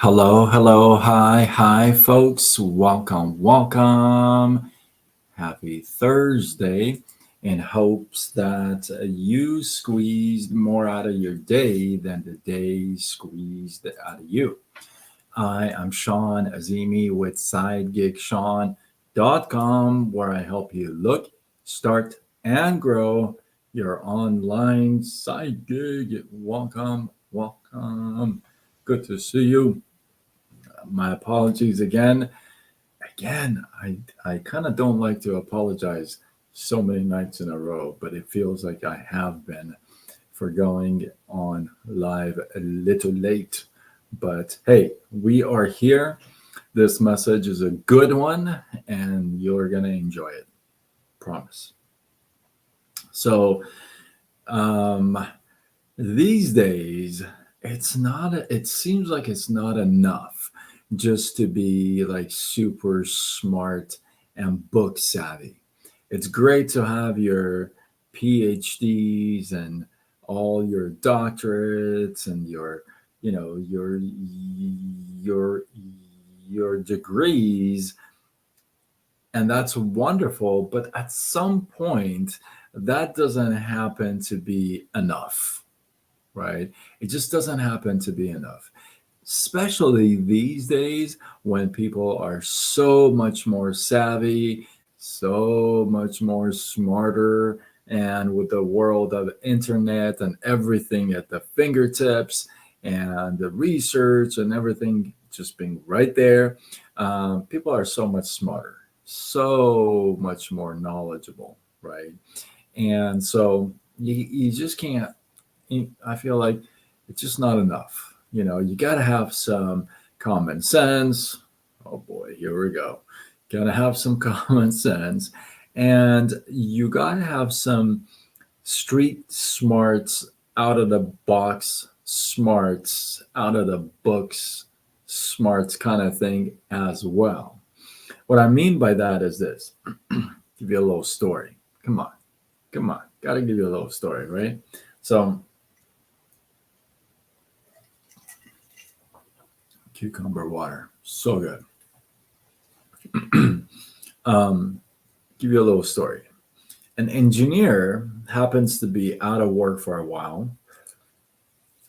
Hello, hello, hi, folks. Welcome. Happy Thursday. In hopes that you squeezed more out of your day than the day squeezed out of you. I am Sean Azimi with SideGigSean.com, where I help you look, start, and grow your online side gig. Welcome. Good to see you. My apologies again. I kind of don't like to apologize so many nights in a row, but it feels like I have been for going on live a little late. But hey, we are here. This message is a good one, and you're going to enjoy it. Promise. So, um, these days, it seems like it's not enough just to be like super smart and book savvy. It's great to have your PhDs and all your doctorates and you know, your your degrees, and that's wonderful, but at some point that doesn't happen to be enough, right? It just doesn't happen to be enough, especially these days when people are so much more savvy, so much more smarter, and with the world of internet and everything at the fingertips and the research and everything just being right there, people are so much smarter, so much more knowledgeable, right? And so you just can't, I feel like it's just not enough. You got to have some common sense. Oh boy, here we go. Got to have some common sense. And you got to have some street smarts, out of the box smarts, out of the books smarts kind of thing as well. What I mean by that is this. Give you a little story. Come on. Got to give you a little story, right? So, cucumber water, so good. Give you a little story. An engineer happens to be out of work for a while,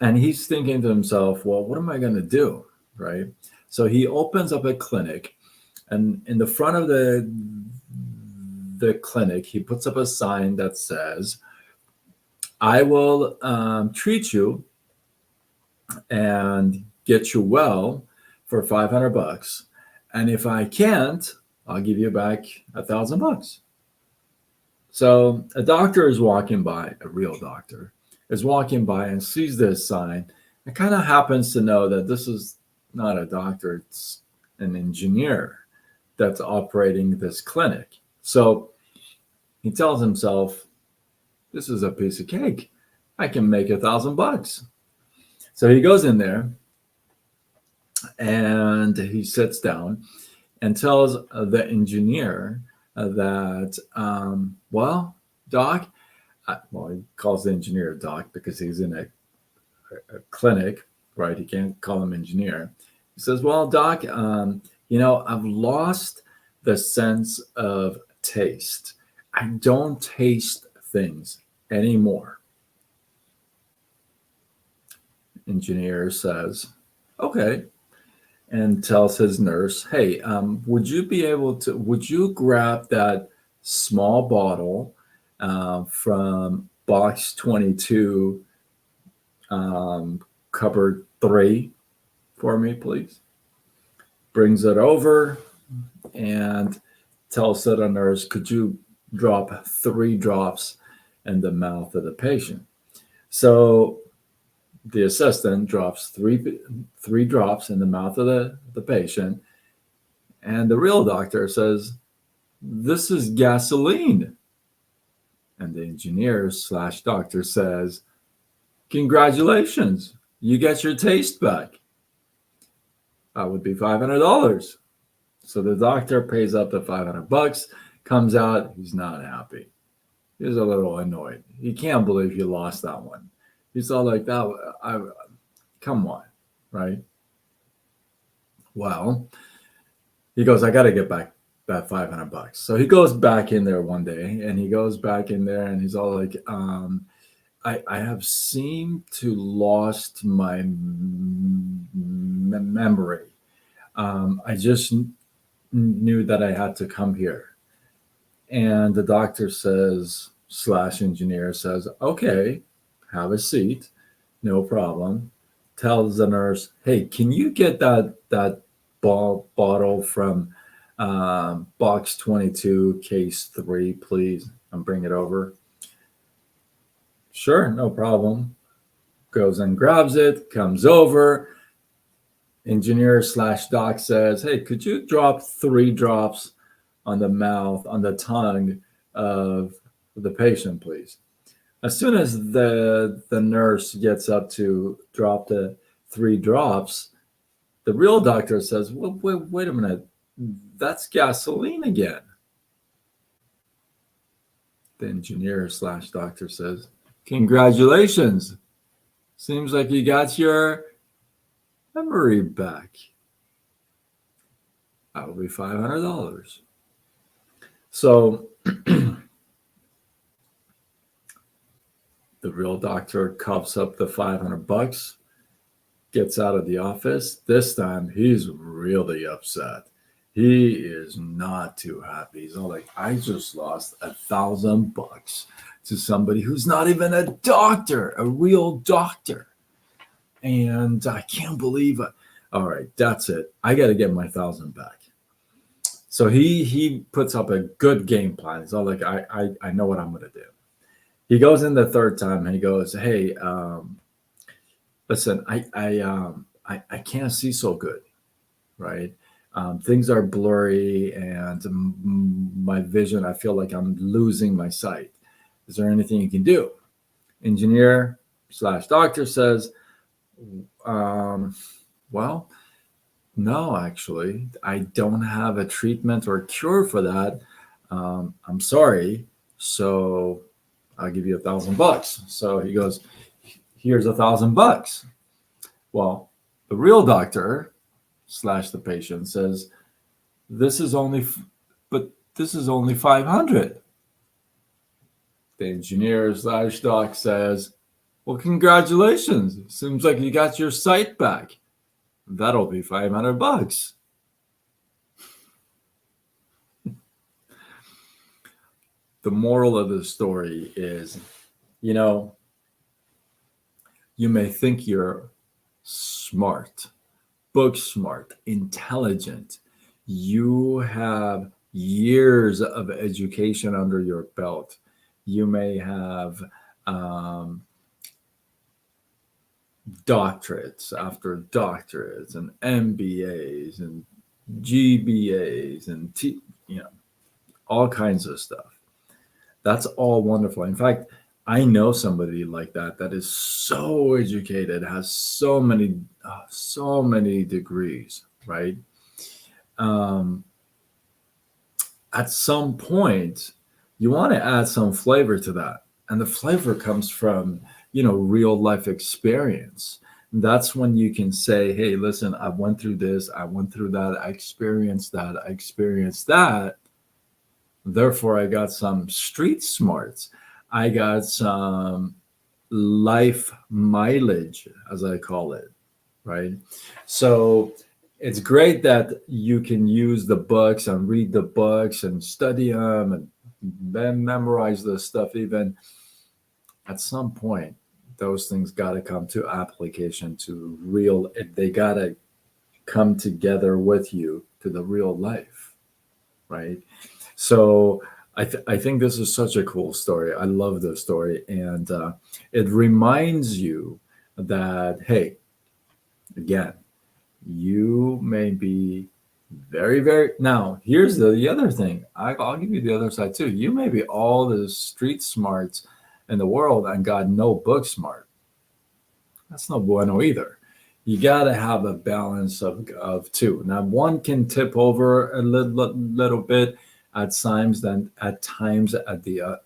and he's thinking to himself, well, what am I going to do? Right? So he opens up a clinic, and in the front of the clinic, he puts up a sign that says, I will treat you and get you well for 500 bucks. And if I can't, I'll give you back $1,000. So a doctor is walking by, a real doctor is walking by and sees this sign and kind of happens to know that this is not a doctor, it's an engineer that's operating this clinic. So he tells himself, this is a piece of cake. I can make $1,000. So he goes in there and he sits down and tells the engineer that, well, Doc, well, he calls the engineer Doc because he's in a clinic, right? He can't call him engineer. He says, well, Doc, I've lost the sense of taste. I don't taste things anymore. Engineer says, okay, and tells his nurse, hey, would you grab that small bottle from box 22, cupboard 3 for me, please? Brings it over and tells the nurse, could you drop 3 drops in the mouth of the patient? So the assistant drops three drops in the mouth of the patient, and the real doctor says, this is gasoline. And the engineer slash doctor says, congratulations, you get your taste back. That would be $500. So the doctor pays up the 500 bucks, comes out, he's not happy. He's a little annoyed. He can't believe you lost that one. He's all like, that. Come on, right? Well, he goes, I got to get back that $500. So he goes back in there one day, and he goes back in there and he's all like, I have seemed to lost my memory. I just knew that I had to come here. And the doctor says, slash engineer says, okay, have a seat, no problem. Tells the nurse, hey, can you get that bottle from box 22, case 3, please, and bring it over? Sure, no problem. Goes and grabs it, comes over. Engineer slash doc says, hey, could you drop 3 drops on the mouth, on the tongue of the patient, please? As soon as the nurse gets up to drop the 3 drops, the real doctor says, well, wait a minute, that's gasoline again. The engineer slash doctor says, congratulations. Seems like you got your memory back. That will be $500. So the real doctor coughs up the $500, gets out of the office. This time he's really upset. He is not too happy. He's all like, I just lost $1,000 to somebody who's not even a doctor, a real doctor. And I can't believe it. All right, that's it. I got to get my 1,000 back. So he puts up a good game plan. He's all like, I know what I'm going to do. He goes in the third time and he goes, hey, listen, I can't see so good, right? Things are blurry and my vision, I feel like I'm losing my sight. Is there anything you can do? Engineer slash doctor says, well, no, actually, I don't have a treatment or cure for that. I'm sorry. So I'll give you $1,000. So he goes, here's $1,000. Well, the real doctor slash the patient says, this is only 500. The engineer slash doc says, well, congratulations. Seems like you got your sight back. That'll be $500. The moral of the story is, you may think you're smart, book smart, intelligent. You have years of education under your belt. You may have doctorates after doctorates and MBAs and GBAs and all kinds of stuff. That's all wonderful. In fact, I know somebody like that is so educated, has so many degrees, right? At some point, you want to add some flavor to that. And the flavor comes from, real life experience. That's when you can say, hey, listen, I went through this, I went through that, I experienced that. Therefore, I got some street smarts. I got some life mileage, as I call it, right? So it's great that you can use the books and read the books and study them and then memorize the stuff. Even at some point, those things got to come to application, to real, they got to come together with you to the real life, right? So I think this is such a cool story. I love this story. And it reminds you that, hey, again, you may be very, very, now here's the other thing. I'll give you the other side too. You may be all the street smarts in the world and got no book smart. That's no bueno either. You got to have a balance of two. Now, one can tip over a little bit at times than the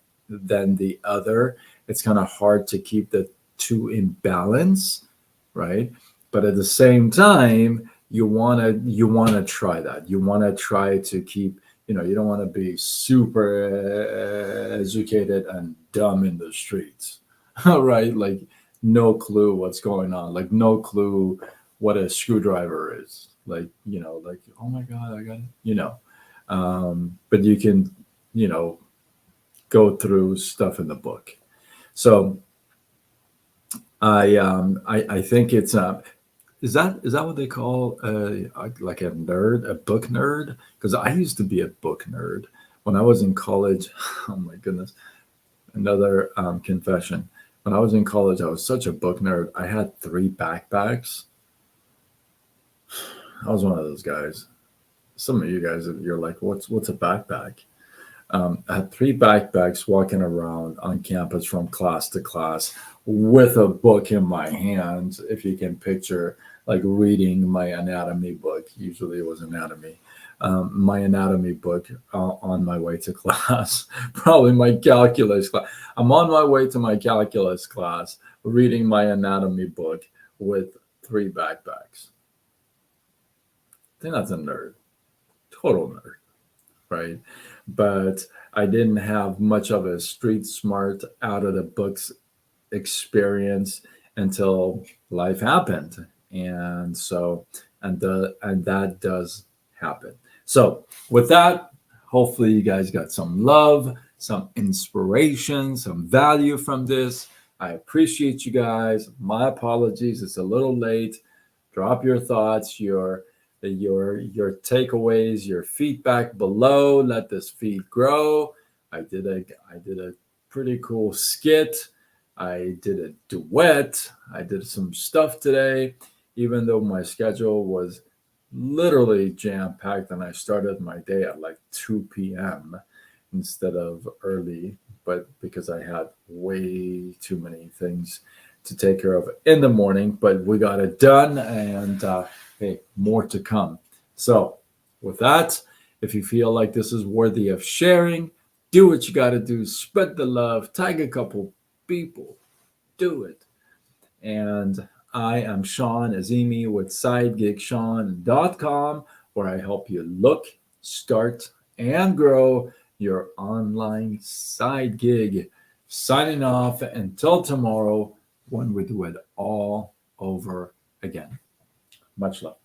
other. It's kind of hard to keep the two in balance, right? But at the same time, you want to try that. You want to try to keep, you don't want to be super educated and dumb in the streets. Right? Like no clue what's going on, like no clue what a screwdriver is, like, like, oh my god, I got it, but you can, you know go through stuff in the book. So I think it's is that what they call like a nerd, a book nerd? Because I used to be a book nerd when I was in college. Oh my goodness, another confession. When I was in college, I was such a book nerd. I had three backpacks. I was one of those guys. Some of you guys, you're like, what's a backpack? I had three backpacks walking around on campus from class to class with a book in my hand. If you can picture, like reading my anatomy book, usually it was anatomy, my anatomy book on my way to class, probably my calculus class. I'm on my way to my calculus class, reading my anatomy book with three backpacks. I think that's a nerd, total nerd, right? But I didn't have much of a street smart out of the books experience until life happened. And so, and that does happen. So with that, hopefully you guys got some love, some inspiration, some value from this. I appreciate you guys. My apologies, it's a little late. Drop your thoughts, your takeaways, your feedback below. Let this feed grow. I did a pretty cool skit. I did a duet. I did some stuff today, even though my schedule was literally jam packed, and I started my day at like 2 p.m. instead of early, but because I had way too many things to take care of in the morning, but we got it done, and hey, more to come. So, with that, if you feel like this is worthy of sharing, do what you got to do. Spread the love, tag a couple people, do it. And I am Sean Azimi with SideGigSean.com, where I help you look, start, and grow your online side gig. Signing off until tomorrow when we do it all over again. Much love.